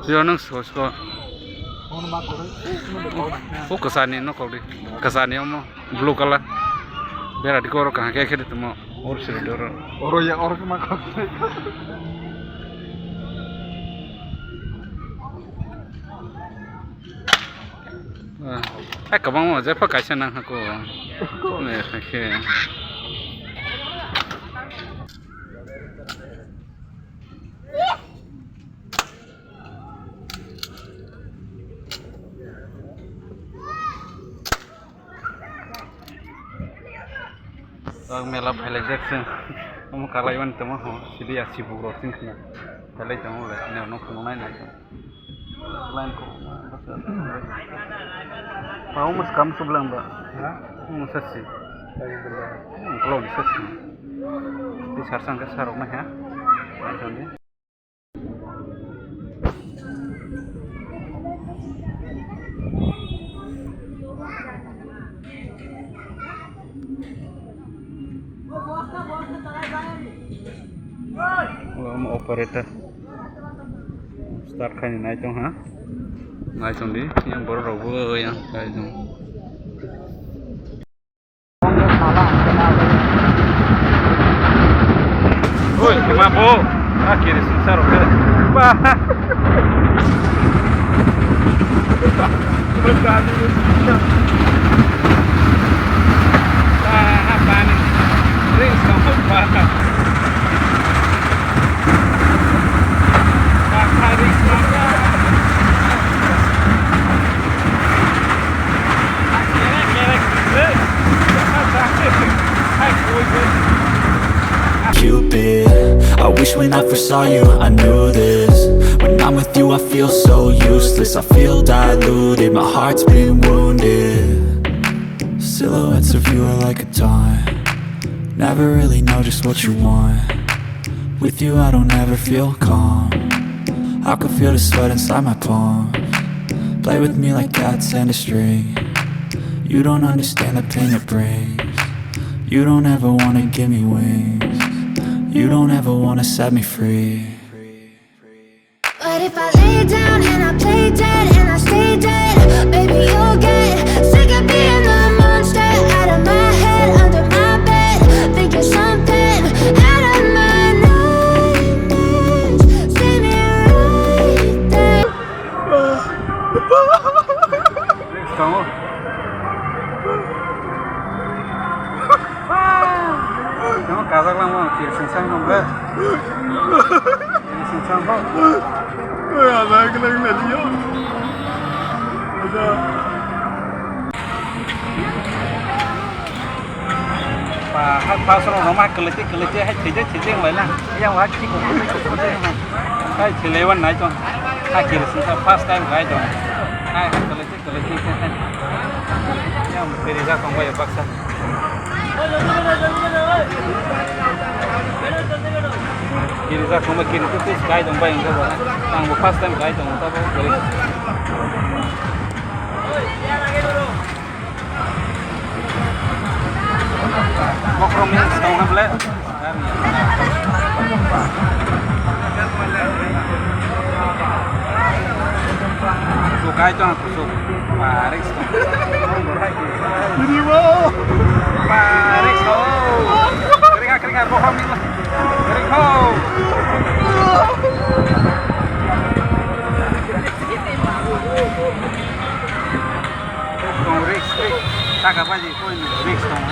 Giờ nó sổ sổ. Oh kesani no kau di kesani omo blue color. Biar di koro kah kayak gitu mau urus di doro. Orang yang orang makan. Kabang mau jadi pakai senang aku. Nih, oke. Melap Michael Jackson, kamu kalaiwan temu ho, sili ya sibuk rotin kena, kalai temu le, neono kemana itu, lain kok, mau mas kamu sebelah mbak, musasi, kalau musasi, di sarsang ke sarung ya, macamnya. Mau operator start kan naik dong ha naik dong di yang baru robo yang naik dong woi kenapa akhirnya susah robo bah berkali apa nih ring sama apa Cupid, I wish when I first saw you I knew this. When I'm with you I feel so useless, I feel diluted, my heart's been wounded. Silhouettes of you are like a taunt, never really know just what you want. With you I don't ever feel calm, I can feel the sweat inside my palms. Play with me like cats and a string, you don't understand the pain it brings. You don't ever wanna give me wings, you don't ever wanna set me free. But if I lay down and I play dead and I stay dead, baby you'll get sick of being the monster out of my head, under my bed, thinking something out of my nightmares. See me right there. Kamu kagak lah mau kiri singsang dong bre, kiri singsang kok. Ya lagi dia. Ada. Pak pasal rumah keliti hai cijeng lah, yang wajib kok. Hai cilewan naik dong, hai kiri singsang first time naik dong, hai keliti kan, yang beriga kamu ya paksa. Kiri sa kamu kiri tu tis kaya dong bayang tu, tang bu first time kaya dong, tapi beri. Mokrom yang setengah na bela. Sukai tu aku suk, Paris. Ini mau. Paris oh. Keringat mokrom ini lah. Kering oh. Risk, tak apa sih, kau ini risk dong.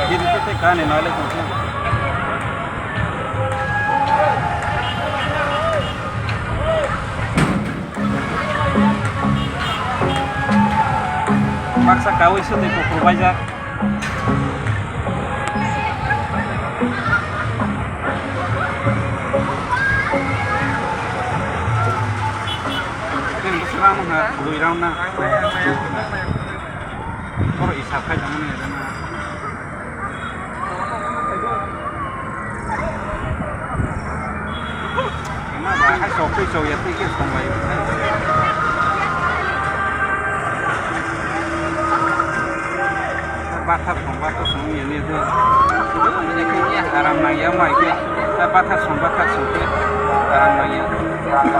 Jadi kita kan ini nolak tu. Maksa kau itu di pukul baja. Kamu nggak dua round na, kalau isap aja kamu nih ada na. Emang bahaya so ya tiket sampai. Batas semua ini tu, ini kayaknya haram naya mai ke, batas semua haram naya. Tola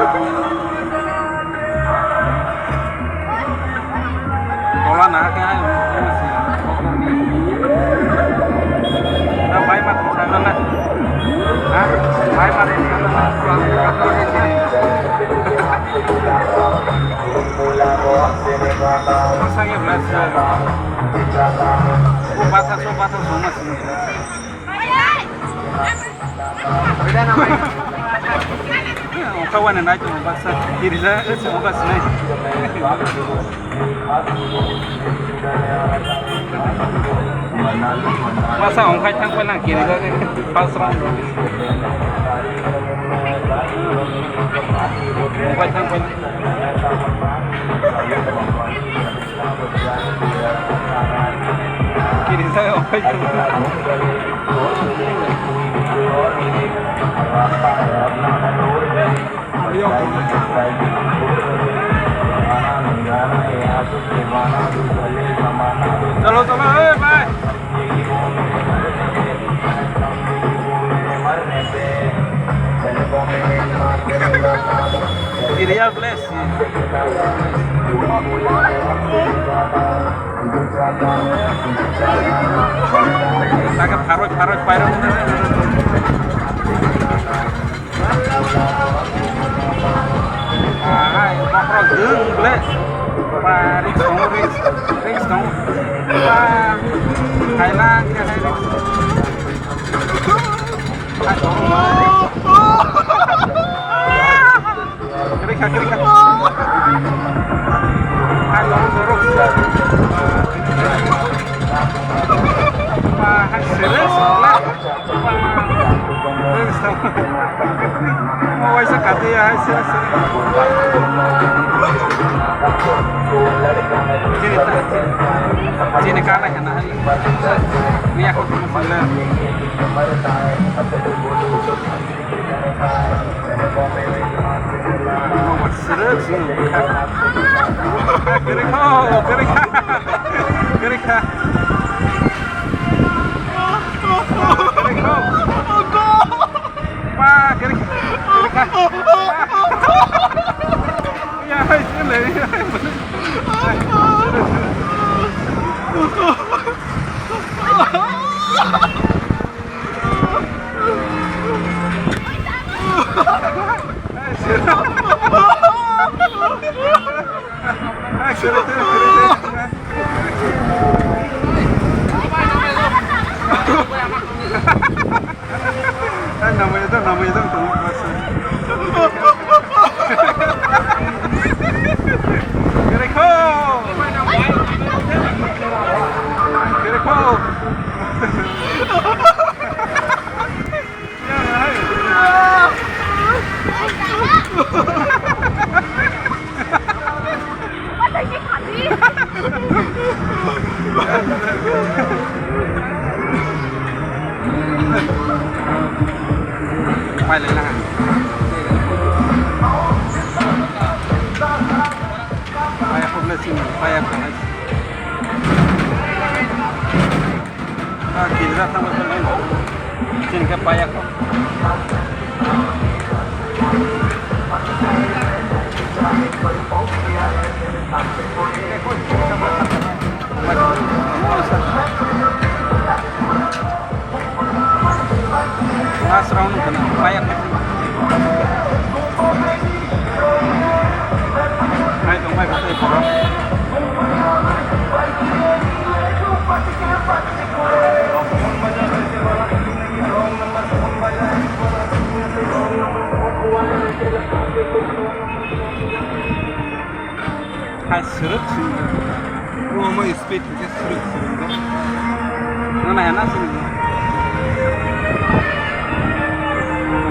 nak cái Bay mặt sana lah. Hah? Bay mặt sana lah. Masanya belajar. Bahasa semua sini. Beda namanya. Kawan yang itu bahasa diri saya semua bahasa ini. Masa orang kaya tang pelang kiri lagi pasrah. Kaya tang pelang. Kiri saya orang kaya. चलो चलो ए भाई Irial bless Takap harus payah Ngobrol deng bless Paris dong Thailand ya Kerika dorong serius lah mau bisa kata ya serius sini kalah kena ini aku masalah mau serius kerika Pak, kerika. Ya, sini. Namanya itu quay lại là saya không lên xin saya không lên kira sama lain sini ke payak kok Asraun kena payak. Hai tong mai betul poro. Hai serut sih. Mau speed ke serut. Mana enak sih.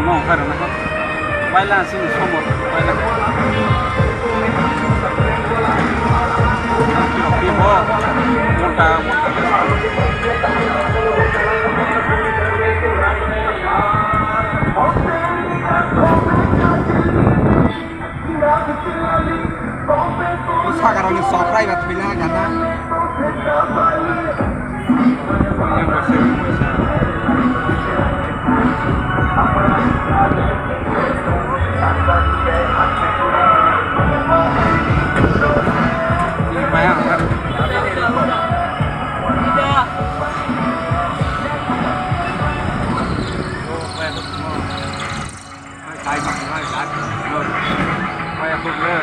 Mau karena kok bailan sini somor bailan pibo monta usaha karena soprai bat bila karena yang Hai mặt hai đá rồi quay phục lên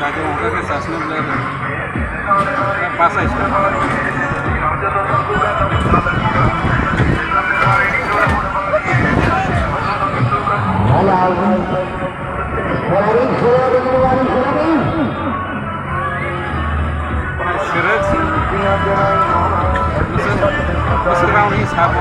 ra cho một cái sas nó lên cái pasa isso Você vai unir sabe?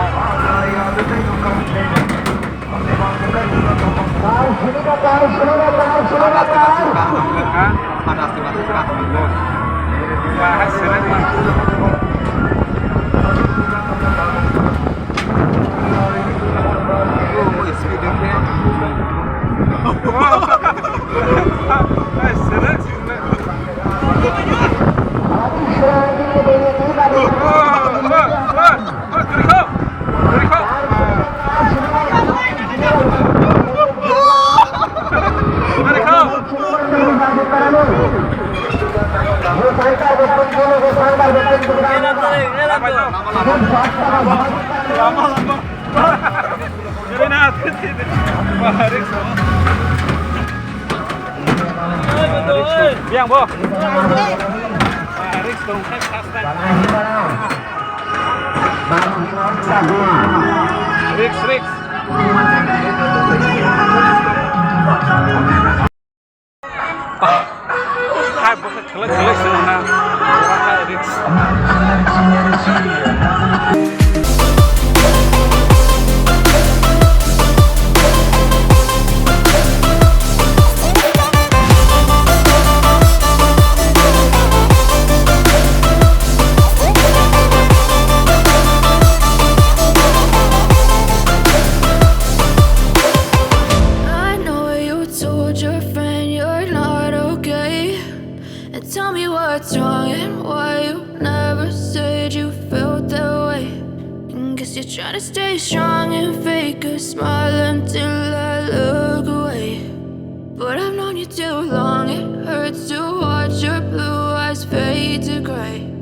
Biang bo. Rick dong kan kastan. Rick. Hai bos kelak sana. Rick. Tell me what's wrong and why you never said you felt that way. Guess you're trying to stay strong and fake a smile until I look away. But I've known you too long, it hurts to watch your blue eyes fade to gray.